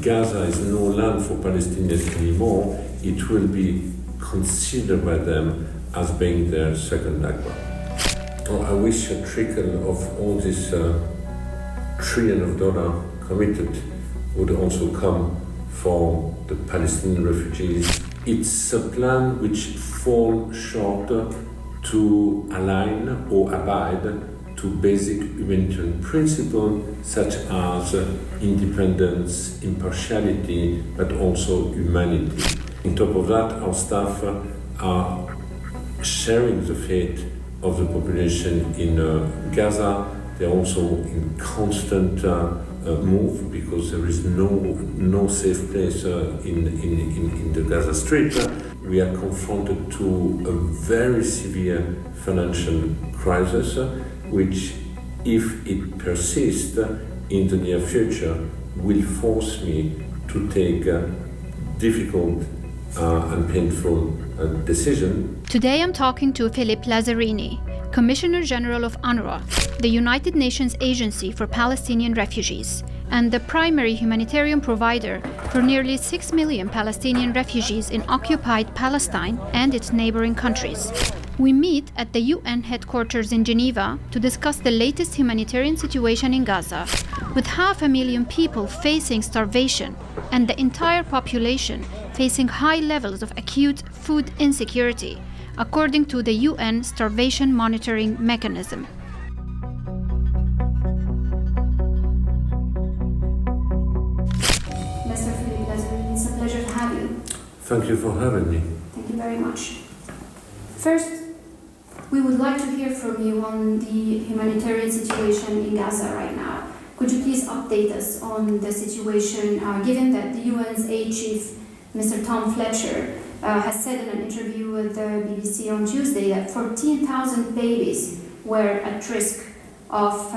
Gaza is no land for Palestinians anymore, it will be considered by them as being their second Nakba. I wish a trickle of all this $1 trillion committed would also come for the Palestinian refugees. It's a plan which falls short to align or abide to basic humanitarian principles such as independence, impartiality, but also humanity. On top of that, our staff are sharing the fate of the population in Gaza. They're also in constant move because there is no safe place in the Gaza Strip. We are confronted to a very severe financial crisis, which, if it persists in the near future, will force me to take difficult and painful decision. Today I'm talking to Philippe Lazzarini, Commissioner General of UNRWA, the United Nations Agency for Palestinian Refugees, and the primary humanitarian provider for nearly 6 million Palestinian refugees in occupied Palestine and its neighboring countries. We meet at the UN headquarters in Geneva to discuss the latest humanitarian situation in Gaza, with 500,000 people facing starvation and the entire population facing high levels of acute food insecurity, according to the UN Starvation Monitoring Mechanism. Mr. Philippe Lazzarini, it's a pleasure to have you. Thank you for having me. Thank you very much. First, we would like to hear from you on the humanitarian situation in Gaza right now. Could you please update us on the situation, given that the UN's aid chief, Mr. Tom Fletcher, has said in an interview with the BBC on Tuesday that 14,000 babies were at risk of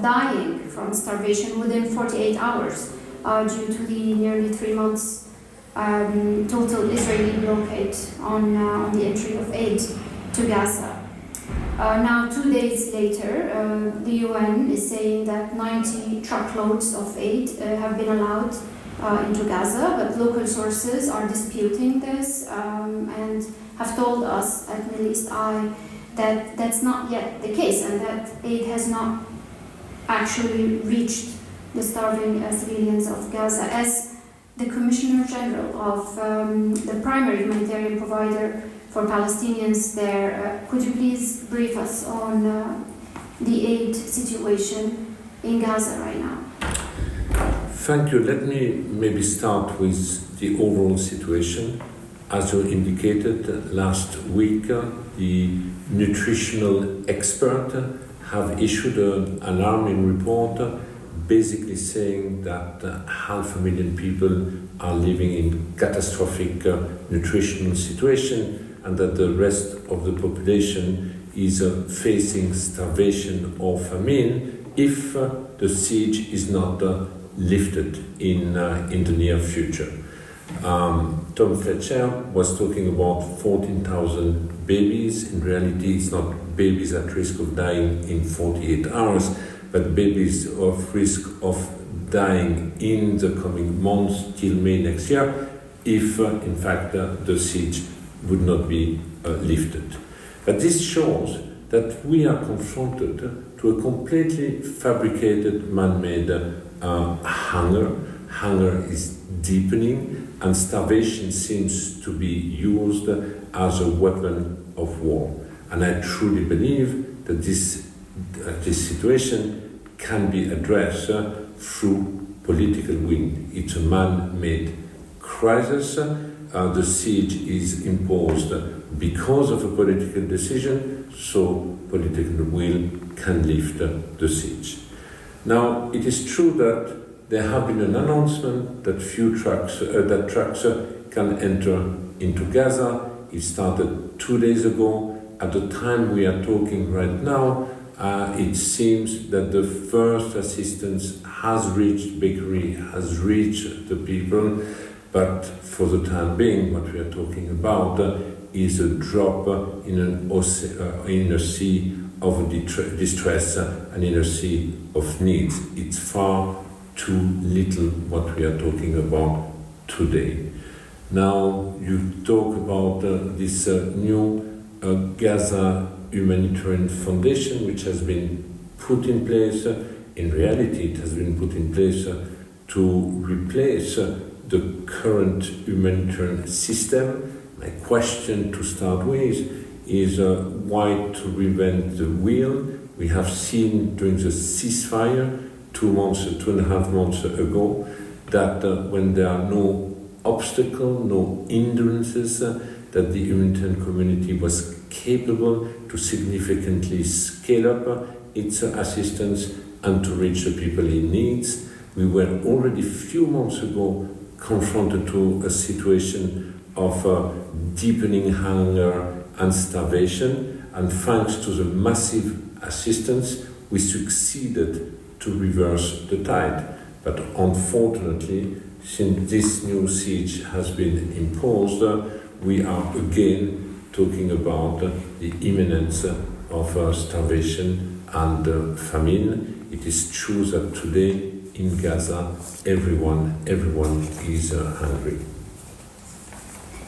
dying from starvation within 48 hours due to the nearly 3 months total Israeli blockade on the entry of aid to Gaza. Now, 2 days later, the UN is saying that 90 truckloads of aid have been allowed into Gaza, but local sources are disputing this and have told us at Middle East Eye that that's not yet the case and that aid has not actually reached the starving civilians of Gaza. As the Commissioner General of the primary humanitarian provider for Palestinians there, could you please brief us on the aid situation in Gaza right now? Thank you. Let me maybe start with the overall situation. As you indicated, last week the nutritional experts have issued an alarming report basically saying that 500,000 people are living in catastrophic nutritional situation and that the rest of the population is facing starvation or famine if the siege is not lifted in the near future. Tom Fletcher was talking about 14,000 babies. In reality, it's not babies at risk of dying in 48 hours, but babies of risk of dying in the coming months till May next year, if in fact the siege would not be lifted. But this shows that we are confronted to a completely fabricated, man-made hunger. Hunger is deepening, and starvation seems to be used as a weapon of war. And I truly believe that this situation can be addressed through political will. It's a man-made crisis. The siege is imposed because of a political decision, so political will can lift the siege. Now, it is true that there have been an announcement that trucks can enter into Gaza. It started 2 days ago. At the time we are talking right now, it seems that the first assistance has reached Bakery, has reached the people, but for the time being, what we are talking about is a drop in a sea of distress, an inner sea of needs. It's far too little what we are talking about today. Now you talk about this new Gaza Humanitarian Foundation, which has been put in place. In reality, it has been put in place to replace the current humanitarian system. My question to start with is why to reinvent the wheel? We have seen during the ceasefire 2.5 months ago, that when there are no obstacles, no hindrances, that the humanitarian community was capable to significantly scale up its assistance and to reach the people in need. We were already a few months ago confronted to a situation of deepening hunger and starvation, and thanks to the massive assistance, we succeeded to reverse the tide. But unfortunately, since this new siege has been imposed, we are again talking about the imminence of starvation and famine. It is true that today in Gaza, everyone is hungry.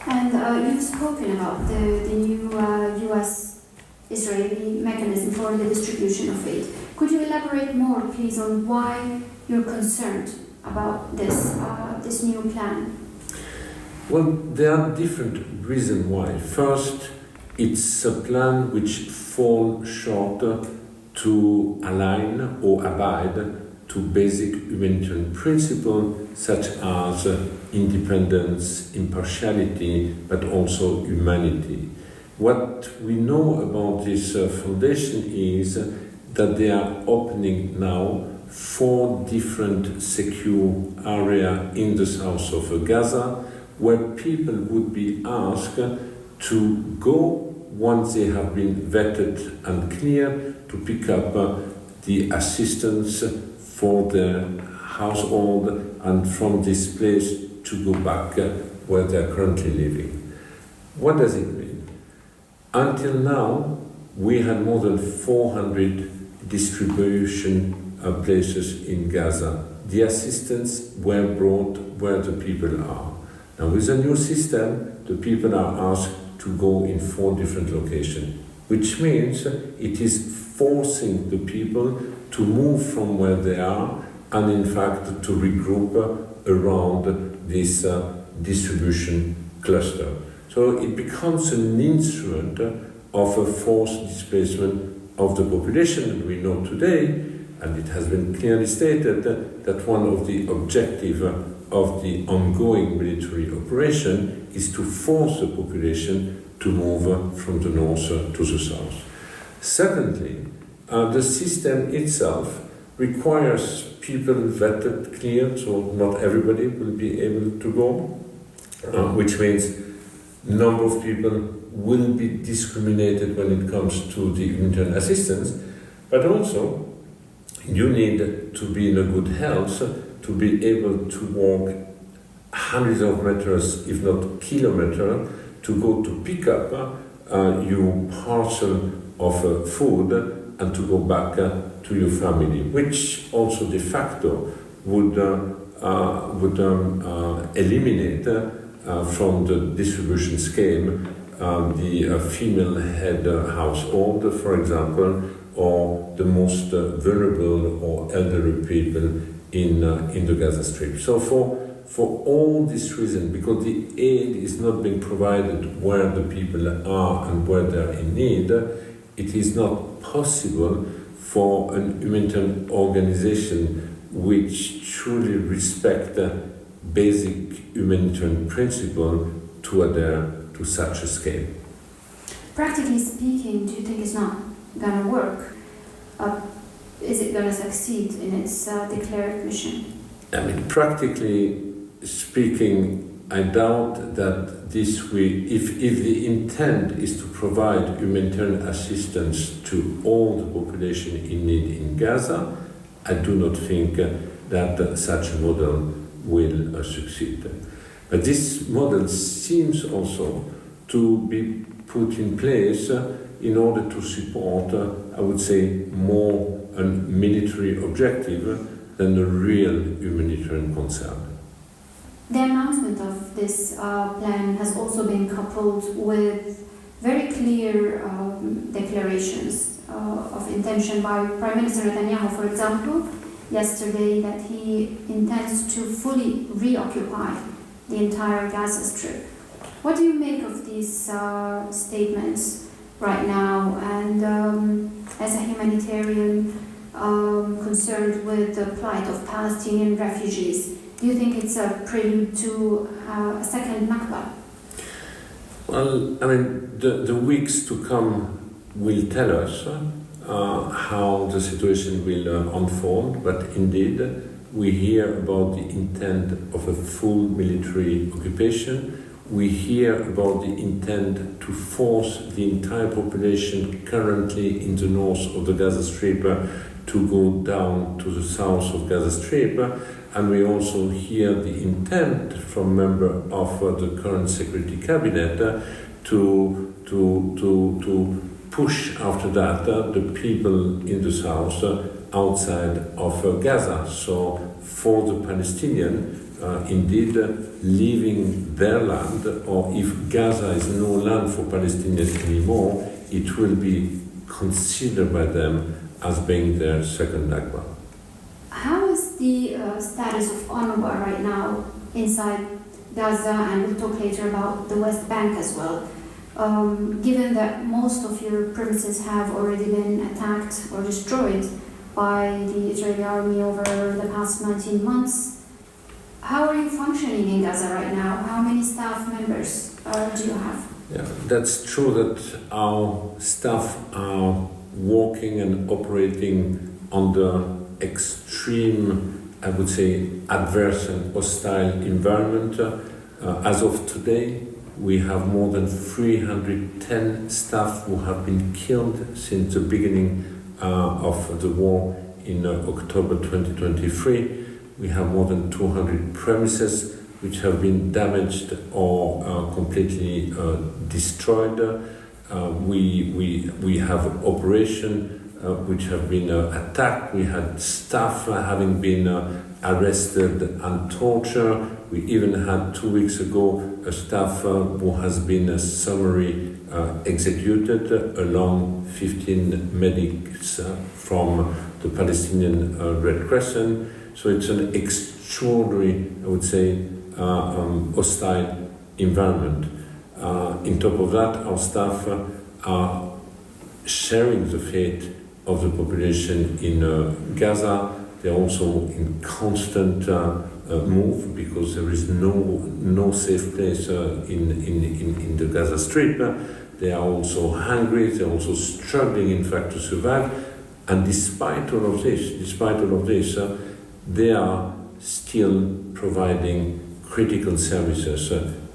And you've spoken about the new US-Israeli mechanism for the distribution of aid. Could you elaborate more, please, on why you're concerned about this new plan? Well, there are different reasons why. First, it's a plan which falls short to align or abide to basic humanitarian principles such as independence, impartiality, but also humanity. What we know about this foundation is that they are opening now 4 different secure areas in the south of Gaza, where people would be asked to go once they have been vetted and cleared to pick up the assistance for their household and from this place to go back where they are currently living. What does it mean? Until now, we had more than 400 distribution places in Gaza. The assistance were brought where the people are. Now with the new system, the people are asked to go in 4 different locations, which means it is forcing the people to move from where they are and in fact to regroup around this distribution cluster. So it becomes an instrument of a forced displacement of the population. And we know today, and it has been clearly stated, that one of the objectives of the ongoing military operation is to force the population to move from the north to the south. Secondly, the system itself requires people vetted, cleared, so not everybody will be able to go, which means number of people will be discriminated when it comes to the humanitarian assistance, but also you need to be in a good health to be able to walk hundreds of meters, if not kilometers, to go to pick up your parcel of food and to go back to your family, which also de facto would eliminate from the distribution scheme the female head household, for example, or the most vulnerable or elderly people in the Gaza Strip. So for all this reason, because the aid is not being provided where the people are and where they are in need, it is not possible for a humanitarian organization which truly respects basic humanitarian principle to adhere to such a scale. Practically speaking, do you think it's not going to work? Is it going to succeed in its declared mission? I mean, practically speaking, I doubt that this will, if the intent is to provide humanitarian assistance to all the population in need in Gaza, I do not think that such a model will succeed. But this model seems also to be put in place in order to support, I would say, more a military objective than a real humanitarian concern. The announcement of this plan has also been coupled with very clear declarations of intention by Prime Minister Netanyahu, for example, yesterday, that he intends to fully reoccupy the entire Gaza Strip. What do you make of these statements right now? And as a humanitarian concerned with the plight of Palestinian refugees, do you think it's a prelude to a second Nakba? Well, I mean, the weeks to come will tell us how the situation will unfold, but indeed, we hear about the intent of a full military occupation. We hear about the intent to force the entire population currently in the north of the Gaza Strip to go down to the south of Gaza Strip. And we also hear the intent from members of the current Security Cabinet to push after that the people in the south outside of Gaza. So for the Palestinians, indeed, leaving their land, or if Gaza is no land for Palestinians anymore, it will be considered by them as being their second Nakba. How is the status of UNRWA right now inside Gaza, and we'll talk later about the West Bank as well? Given that most of your premises have already been attacked or destroyed by the Israeli army over the past 19 months, how are you functioning in Gaza right now? How many staff members do you have? Yeah, that's true that our staff are working and operating under extreme, I would say, adverse and hostile environment. As of today, we have more than 310 staff who have been killed since the beginning of the war in October 2023. We have more than 200 premises which have been damaged or completely destroyed. We have operations which have been attacked. We had staff having been arrested and tortured. We even had 2 weeks ago a staff who has been summarily executed, along 15 medics from the Palestinian Red Crescent. So it's an extraordinary, I would say, hostile environment. On top of that, our staff are sharing the fate of the population in Gaza. They're also in constant move because there is no safe place in the Gaza Strip. They are also hungry. They're also struggling, in fact, to survive. And despite all of this, they are still providing critical services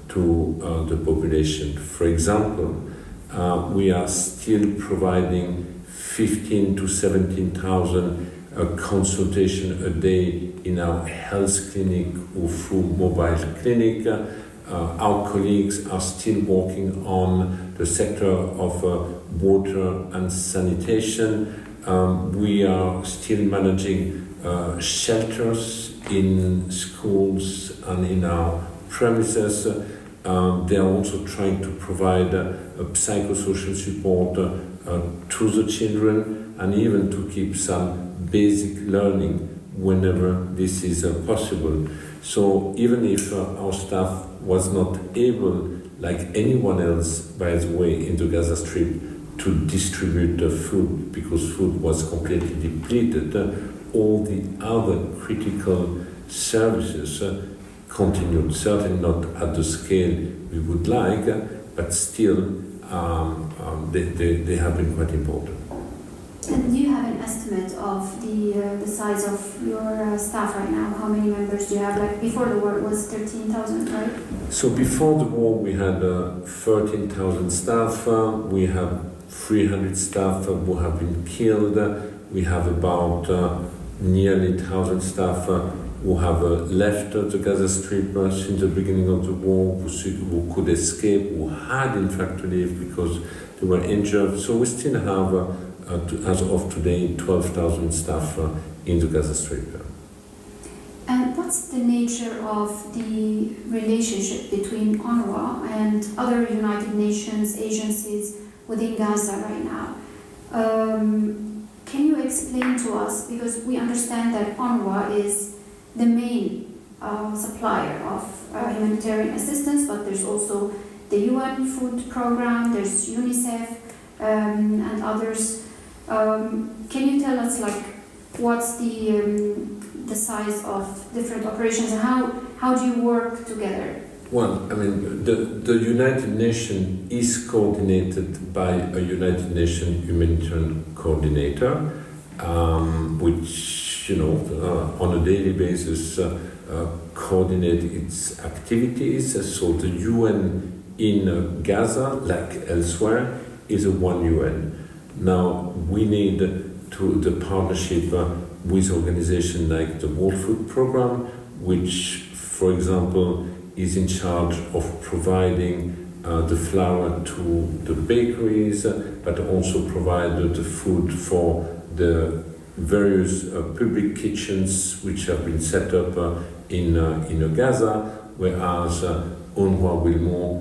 to the population. For example, we are still providing 15 to 17,000 consultation a day in our health clinic or through mobile clinic. Our colleagues are still working on the sector of water and sanitation. We are still managing shelters in schools and in our premises. They are also trying to provide psychosocial support to the children, and even to keep some basic learning whenever this is possible. So even if our staff was not able, like anyone else, by the way, in the Gaza Strip, to distribute the food because food was completely depleted, all the other critical services continued, certainly not at the scale we would like, but still they have been quite important. And do you have an estimate of the size of your staff right now? How many members do you have? Like before the war, it was 13,000, right? So before the war, we had 13,000 staff. We have 300 staff who have been killed. We have about nearly 1,000 staff who have left the Gaza Strip since the beginning of the war, who could escape, who had in fact to leave because they were injured. So we still have, as of today, 12,000 staff in the Gaza Strip. what's the nature of the relationship between UNRWA and other United Nations agencies within Gaza right now? Can you explain to us, because we understand that UNRWA is the main supplier of humanitarian assistance, but there's also the UN Food Program, there's UNICEF, and others. Can you tell us, like, what's the size of different operations, and how do you work together? Well, I mean, the United Nations is coordinated by a United Nations humanitarian coordinator, which, on a daily basis coordinate its activities. So the UN in Gaza, like elsewhere, is a one UN. Now, we need the partnership with organizations like the World Food Program, which, for example, is in charge of providing the flour to the bakeries, but also provide the food for the various public kitchens which have been set up in Gaza, whereas UNRWA will more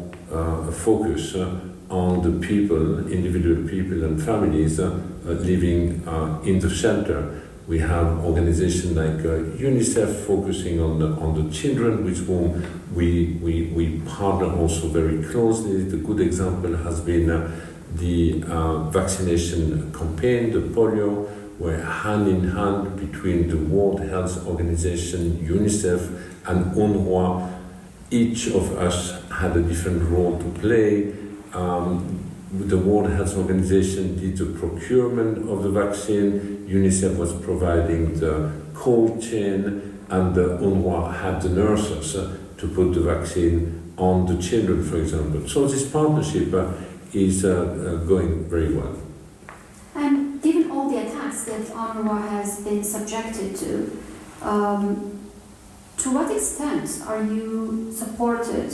focus on the people, individual people and families living in the shelter. We have organizations like UNICEF focusing on the children, with whom we partner also very closely. The good example has been the vaccination campaign, the polio, where hand in hand between the World Health Organization, UNICEF, and UNRWA, each of us had a different role to play. The World Health Organization did the procurement of the vaccine, UNICEF was providing the cold chain, and the UNRWA had the nurses to put the vaccine on the children, for example. So this partnership is going very well. And given all the attacks that UNRWA has been subjected to what extent are you supported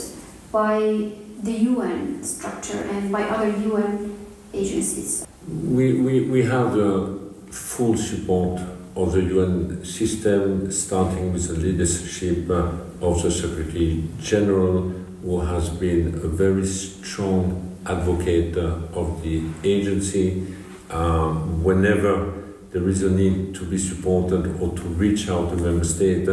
by the UN structure and by other UN agencies? We have the full support of the UN system, starting with the leadership of the Secretary General, who has been a very strong advocate of the agency. Whenever there is a need to be supported or to reach out to member state,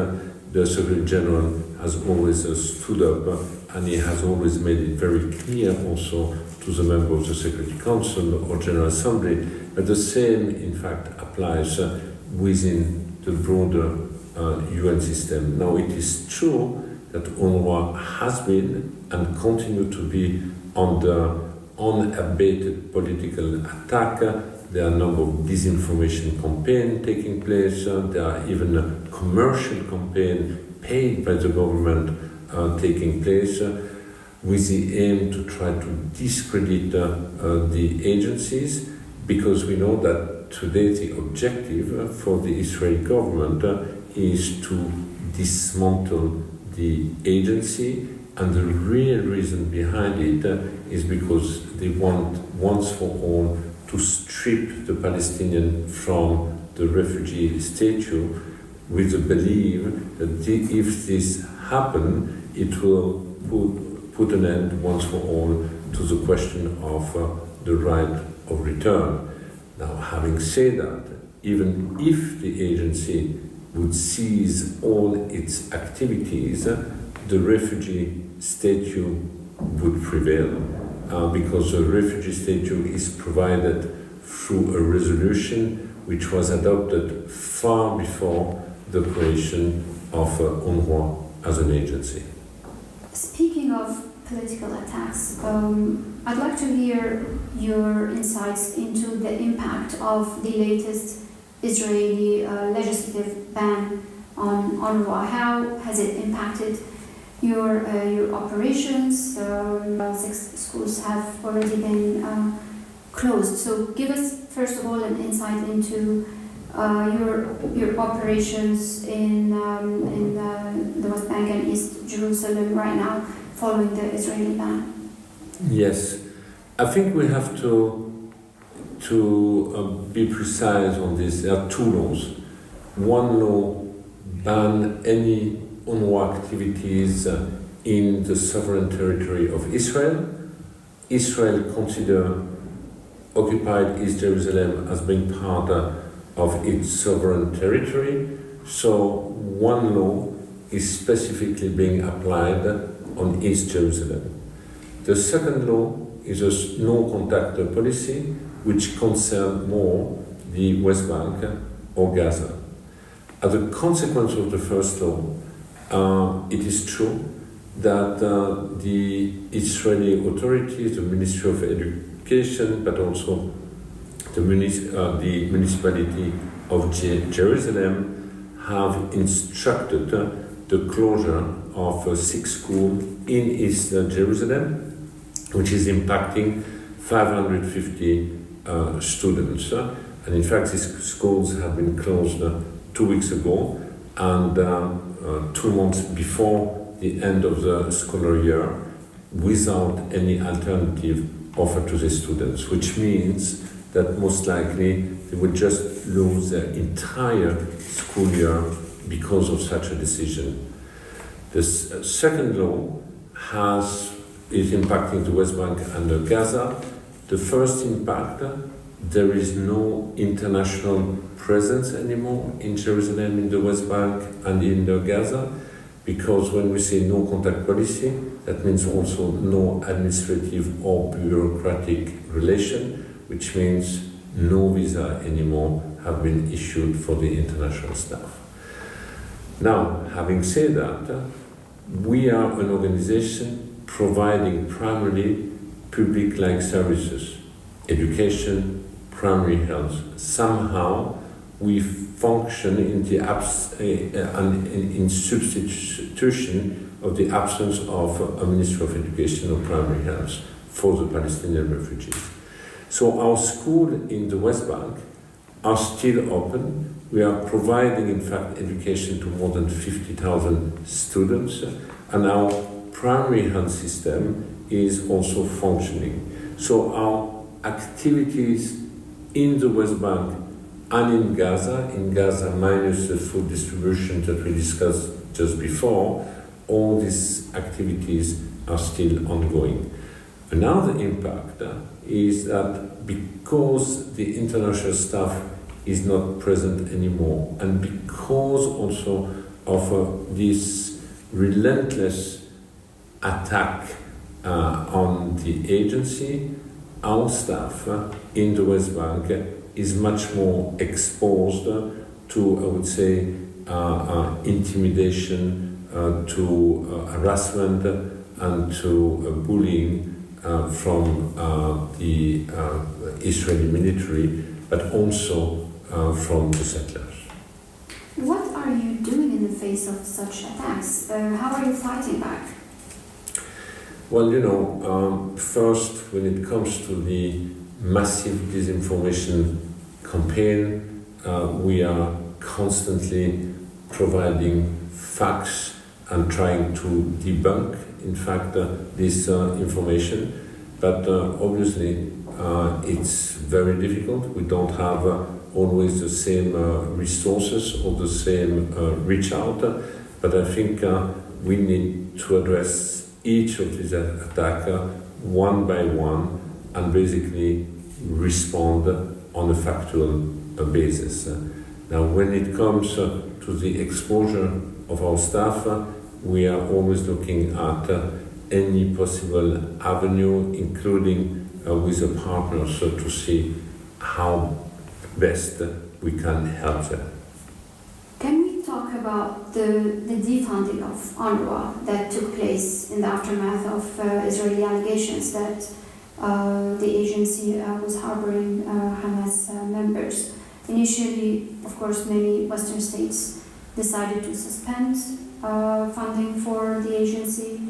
the Secretary General has always stood up, and he has always made it very clear also to the member of the Security Council or General Assembly. But the same, in fact, applies within the broader UN system. Now, it is true that UNRWA has been and continue to be under unabated political attack. There are a number of disinformation campaigns taking place. There are even a commercial campaign paid by the government taking place with the aim to try to discredit the agencies, because we know that today the objective for the Israeli government is to dismantle the agency, and the real reason behind it is because they want once for all to strip the Palestinian from the refugee status, with the belief that if this happens, it will put an end once for all to the question of the right of return. Now, having said that, even if the agency would cease all its activities, the refugee status would prevail, because the refugee status is provided through a resolution which was adopted far before the creation of UNRWA as an agency. Speaking of political attacks, I'd like to hear your insights into the impact of the latest Israeli legislative ban on UNRWA. How has it impacted your operations? 6 schools have already been closed. So give us, first of all, an insight into your operations in the West Bank and East Jerusalem right now, following the Israeli ban. Yes, I think we have to be precise on this. There are 2 laws. One law bans any UNRWA activities in the sovereign territory of Israel. Israel considers occupied East Jerusalem as being part of its sovereign territory. So one law is specifically being applied on East Jerusalem. The second law is a no-contact policy, which concerns more the West Bank or Gaza. As a consequence of the first law, it is true that the Israeli authorities, the Ministry of Education, but also the municipality of Jerusalem, have instructed the closure of 6 schools in East Jerusalem, which is impacting 550 students. And in fact, these schools have been closed 2 weeks ago, and 2 months before the end of the scholar year, without any alternative offered to the students, which means that most likely they will just lose their entire school year because of such a decision. The second law is impacting the West Bank and Gaza. The first impact, there is no international presence anymore in Jerusalem, in the West Bank and in the Gaza, because when we say no contact policy, that means also no administrative or bureaucratic relation, which means no visa anymore have been issued for the international staff. Now, having said that, we are an organization providing primarily public-like services, education, primary health. Somehow we function in substitution of the absence of a Ministry of Education or primary health for the Palestinian refugees. So our schools in the West Bank are still open. We are providing, in fact, education to more than 50,000 students, and our primary health system is also functioning. So our activities in the West Bank and in Gaza minus the food distribution that we discussed just before, all these activities are still ongoing. Another impact is that because the international staff is not present anymore, and because also of this relentless attack on the agency, our staff in the West Bank is much more exposed to, I would say, intimidation, to harassment, and to bullying from the Israeli military, but also from the settlers. What are you doing in the face of such attacks? How are you fighting back? Well, first, when it comes to the massive disinformation campaign, we are constantly providing facts and trying to debunk, in fact, this information. But obviously, it's very difficult. We don't have always the same resources or the same reach out. But I think we need to address each of these attacks one by one and basically respond on a factual basis. Now, when it comes to the exposure of our staff, we are always looking at any possible avenue, including with the partners, to see how best we can help them. Can we talk about the defunding of UNRWA that took place in the aftermath of Israeli allegations that the agency was harboring Hamas members? Initially, of course, many Western states decided to suspend funding for the agency,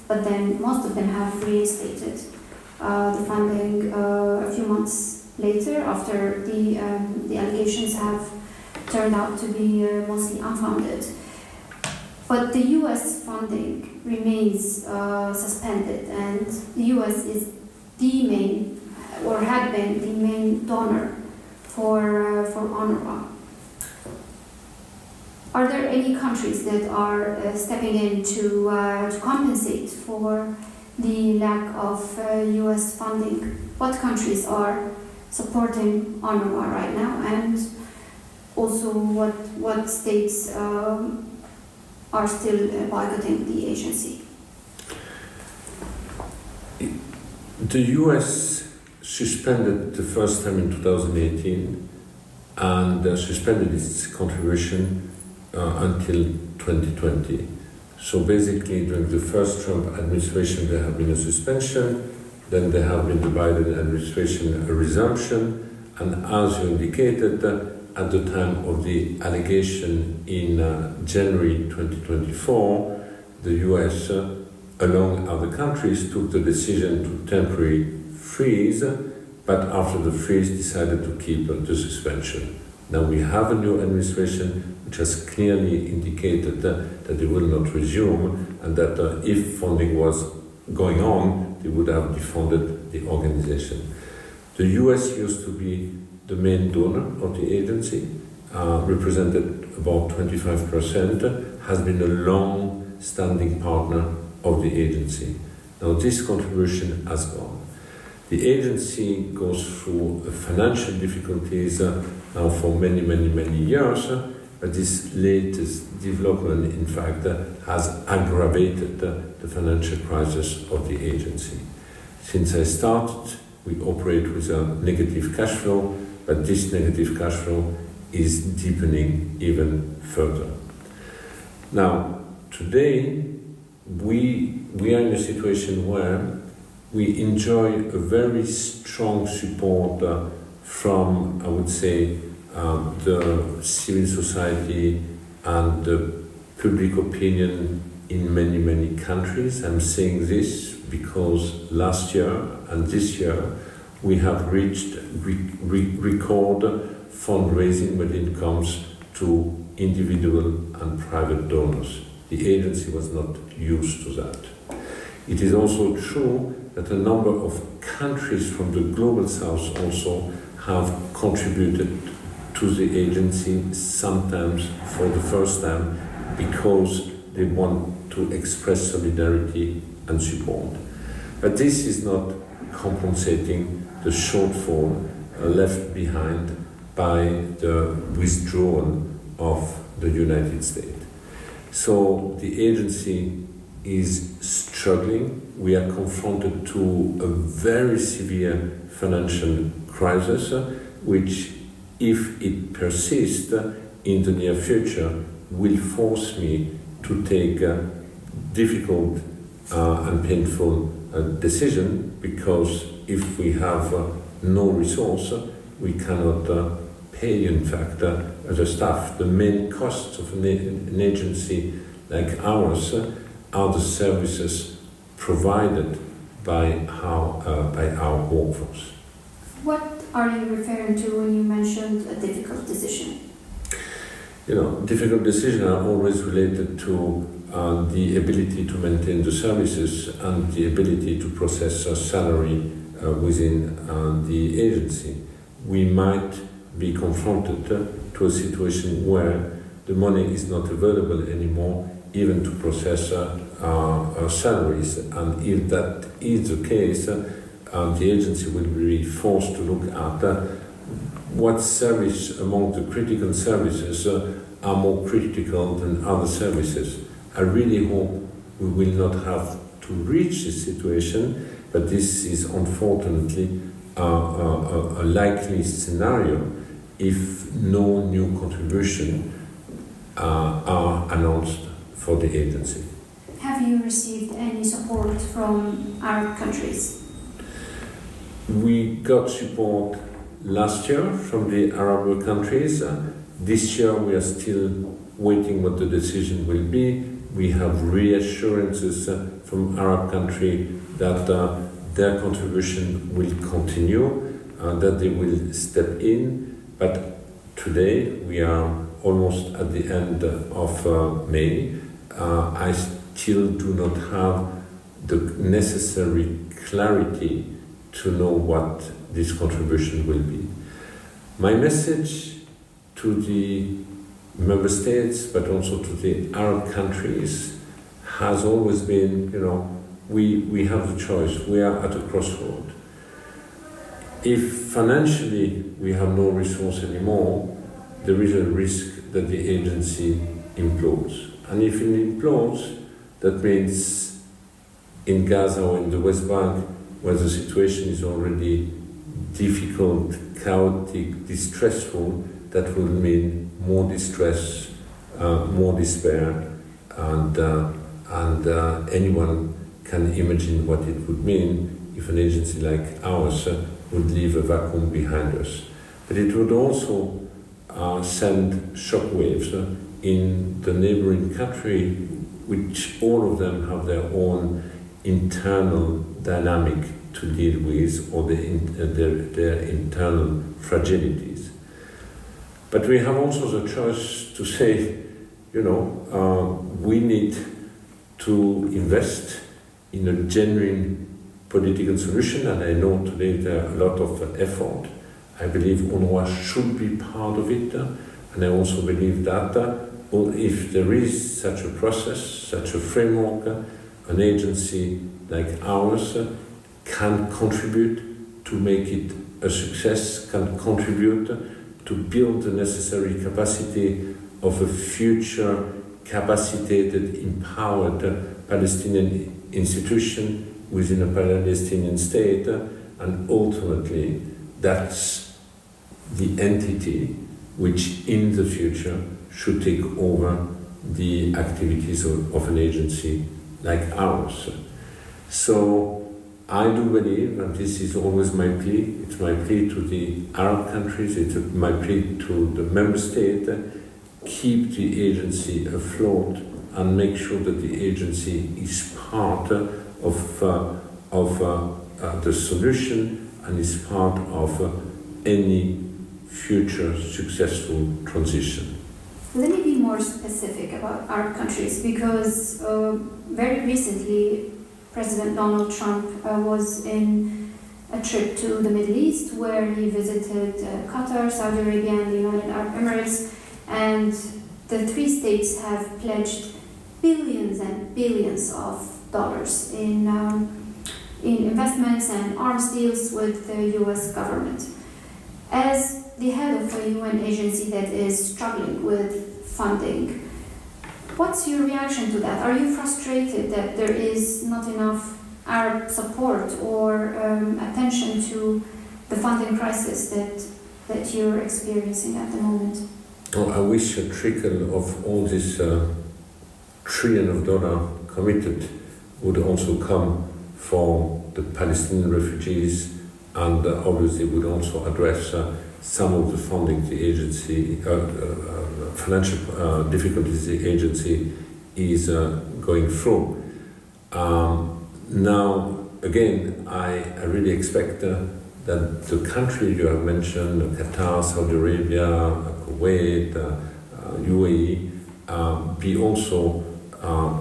but then most of them have reinstated the funding a few months later, after the allegations have turned out to be mostly unfounded. But the US funding remains suspended, and the US is the main, or had been the main donor for UNRWA. Are there any countries that are stepping in to compensate for the lack of US funding? What countries are supporting UNRWA right now, and also what states are still boycotting the agency? The US suspended the first time in 2018 and suspended its contribution until 2020. So basically, during the first Trump administration, there have been a suspension, then there have been the Biden administration a resumption, and as you indicated, at the time of the allegation in January 2024, the US, along other countries, took the decision to temporarily freeze, but after the freeze decided to keep the suspension. Now we have a new administration which has clearly indicated that they will not resume, and that if funding was going on, they would have defunded the organization. The US used to be the main donor of the agency, represented about 25%, has been a long-standing partner of the agency. Now this contribution has gone. The agency goes through financial difficulties now for many years, but this latest development, in fact, has aggravated the financial crisis of the agency. Since I started, we operate with a negative cash flow, but this negative cash flow is deepening even further. Now, today, we are in a situation where we enjoy a very strong support from, I would say, the civil society and the public opinion in many countries. I'm saying this because last year and this year we have reached record fundraising when it comes to individual and private donors. The agency was not used to that. It is also true that a number of countries from the global south also have contributed to the agency, sometimes for the first time, because they want to express solidarity and support. But this is not compensating the shortfall left behind by the withdrawal of the United States. So the agency is struggling. We are confronted to a very severe financial crisis, which, if it persists in the near future, will force me to take a difficult and painful decision, because if we have no resource, we cannot pay, in fact, the staff. The main costs of an agency like ours are the services provided by our workforce. What are you referring to when you mentioned a difficult decision? Difficult decisions are always related to the ability to maintain the services and the ability to process a salary within the agency. We might be confronted to a situation where the money is not available anymore, even to process salaries. And if that is the case, the agency will be forced to look at what service among the critical services are more critical than other services. I really hope we will not have to reach this situation, but this is unfortunately a likely scenario if no new contribution are announced for the agency. Have you received any support from Arab countries? We got support last year from the Arab countries. This year we are still waiting what the decision will be. We have reassurances from Arab countries that their contribution will continue, that they will step in. But today we are almost at the end of May. I still do not have the necessary clarity to know what this contribution will be. My message to the member states, but also to the Arab countries, has always been, we have the choice. We are at a crossroad. If financially we have no resource anymore, there is a risk that the agency implodes. And if it implodes, that means in Gaza or in the West Bank, where the situation is already difficult, chaotic, distressful, that will mean more distress, more despair, and anyone can imagine what it would mean if an agency like ours would leave a vacuum behind us. But it would also send shockwaves in the neighboring country, which all of them have their own internal dynamic to deal with, or their internal fragilities. But we have also the choice to say, we need to invest in a genuine political solution, and I know today there are a lot of effort. I believe UNRWA should be part of it, and I also believe that if there is such a process, such a framework, an agency like ours can contribute to make it a success, can contribute to build the necessary capacity of a future capacitated, empowered Palestinian institution within a Palestinian state, and ultimately that's the entity which in the future should take over the activities of an agency like ours. So I do believe, and this is always my plea, it's my plea to the Arab countries, it's my plea to the member state, keep the agency afloat and make sure that the agency is part of the solution and is part of any future successful transition. Let me be more specific about Arab countries, because very recently President Donald Trump was in a trip to the Middle East, where he visited Qatar, Saudi Arabia, and the United Arab Emirates, and the three states have pledged billions and billions of dollars in investments and arms deals with the U.S. government. As the head of a UN agency that is struggling with funding, what's your reaction to that? Are you frustrated that there is not enough Arab support or attention to the funding crisis that you're experiencing at the moment? Oh, I wish a trickle of all this $1 trillion committed would also come for the Palestinian refugees, and obviously would also address some of the funding the agency, financial difficulties the agency is going through. Now, again, I really expect that the country you have mentioned, Qatar, Saudi Arabia, Kuwait, UAE, be also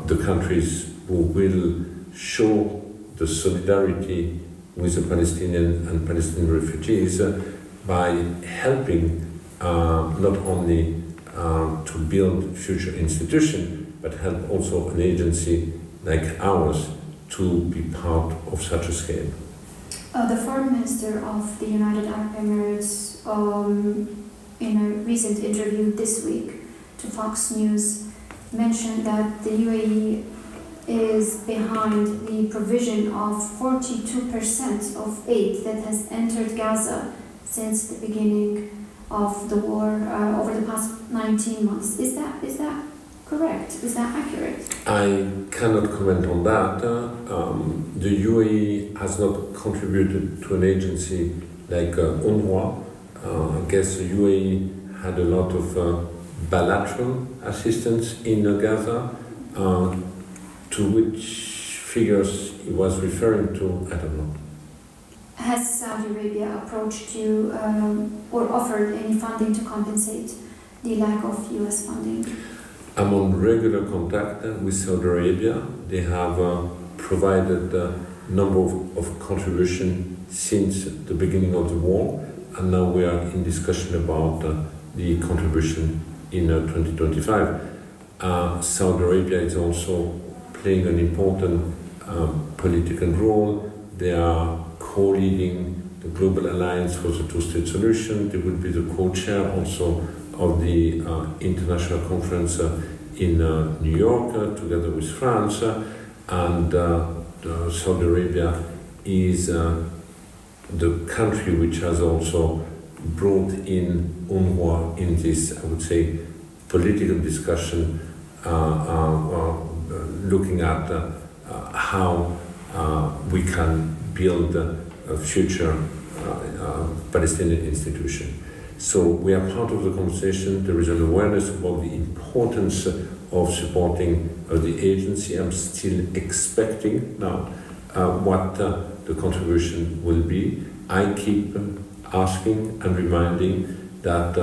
the countries who will show the solidarity with the Palestinian and Palestinian refugees by helping not only to build future institutions, but help also an agency like ours to be part of such a scale. The Foreign Minister of the United Arab Emirates, in a recent interview this week to Fox News, mentioned that the UAE is behind the provision of 42% of aid that has entered Gaza since the beginning of the war over the past 19 months. Is that correct? Is that accurate? I cannot comment on that. The UAE has not contributed to an agency like UNRWA. I guess the UAE had a lot of bilateral assistance in Gaza. To which figures he was referring to, I don't know. Has Saudi Arabia approached you or offered any funding to compensate the lack of US funding? I'm on regular contact with Saudi Arabia. They have provided a number of contributions since the beginning of the war, and now we are in discussion about the contribution in 2025. Saudi Arabia is also playing an important political role. They are co-leading the Global Alliance for the Two-State Solution. They will be the co-chair also of the international conference in New York together with France. And Saudi Arabia is the country which has also brought in UNRWA in this, I would say, political discussion, looking at how we can build a future Palestinian institution. So we are part of the conversation. There is an awareness about the importance of supporting the agency. I'm still expecting now what the contribution will be. I keep asking and reminding that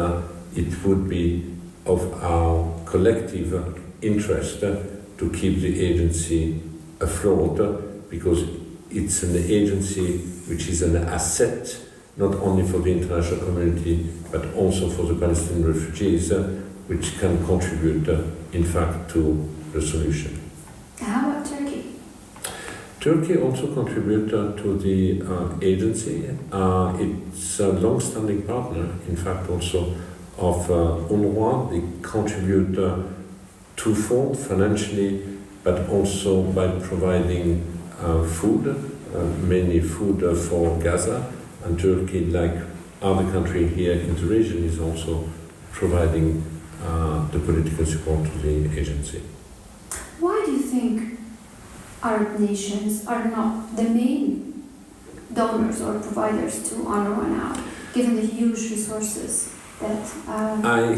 it would be of our collective interest to keep the agency afloat, because it's an agency which is an asset not only for the international community but also for the Palestinian refugees, which can contribute in fact to the solution. How about Turkey? Turkey also contributes to the agency. It's a long-standing partner, in fact, also of UNRWA. They contribute twofold, financially, but also by providing food, mainly food for Gaza. And Turkey, like other countries here in the region, is also providing the political support to the agency. Why do you think Arab nations are not the main donors or providers to UNRWA now, given the huge resources that I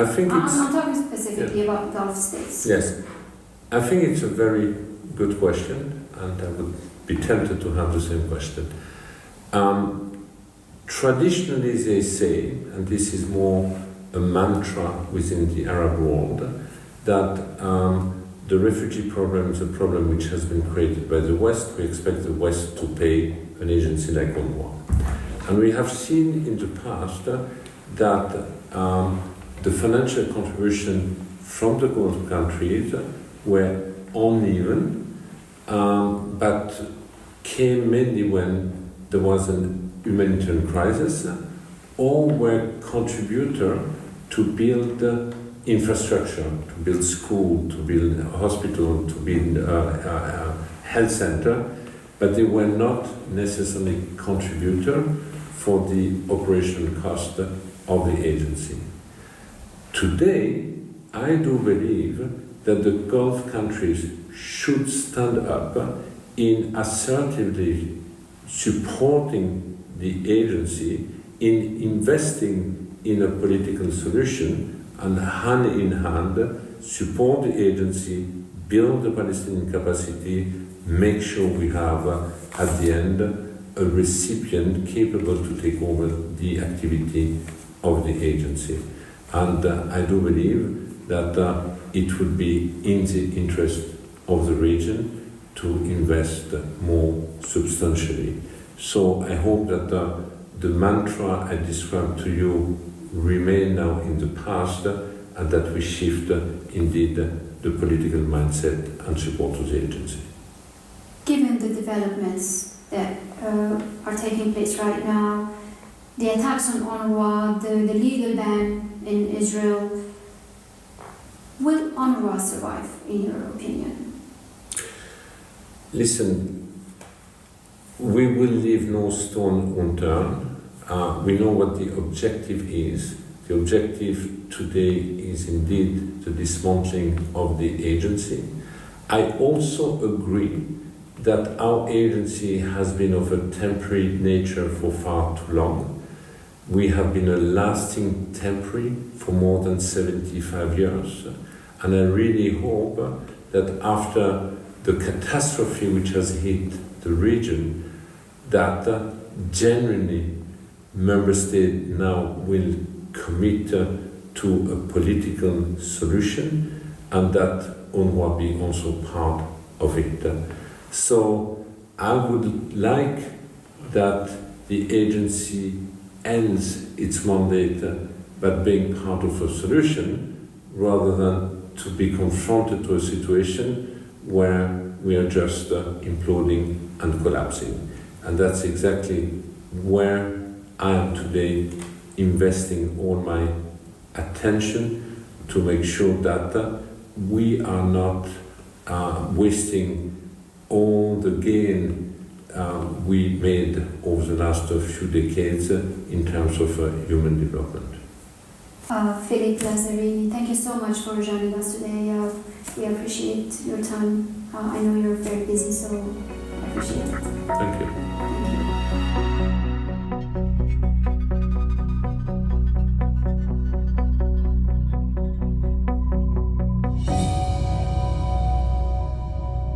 think it's... I'm talking specifically about Gulf states. Yes. I think it's a very good question, and I would be tempted to have the same question. Traditionally, they say, and this is more a mantra within the Arab world, that the refugee problem is a problem which has been created by the West. We expect the West to pay an agency like UNRWA. And we have seen in the past that the financial contribution from the Gulf countries were uneven, but came mainly when there was an humanitarian crisis, or were contributor to build infrastructure, to build school, to build a hospital, to build a health center, but they were not necessarily contributor for the operational cost of the agency. Today, I do believe that the Gulf countries should stand up in assertively supporting the agency in investing in a political solution, and hand in hand support the agency, build the Palestinian capacity, make sure we have at the end a recipient capable to take over the activity of the agency. And I do believe that it would be in the interest of the region to invest more substantially. So I hope that the mantra I described to you remain now in the past, and that we shift indeed the political mindset and support to the agency. Given the developments that are taking place right now, the attacks on UNRWA, the legal ban in Israel, will UNRWA survive, in your opinion? Listen, we will leave no stone unturned. We know what the objective is. The objective today is indeed the dismantling of the agency. I also agree that our agency has been of a temporary nature for far too long. We have been a lasting temporary for more than 75 years. And I really hope that after the catastrophe which has hit the region, that genuinely member states now will commit to a political solution, and that UNRWA be also part of it. So I would like that the agency ends its mandate but being part of a solution rather than to be confronted to a situation where we are just imploding and collapsing. And that's exactly where I am today, investing all my attention to make sure that we are not wasting all the gain we made over the last few decades in terms of human development. Philippe, Lazzarini, thank you so much for joining us today. We appreciate your time. I know you're very busy, so I appreciate it. Thank you. Thank you.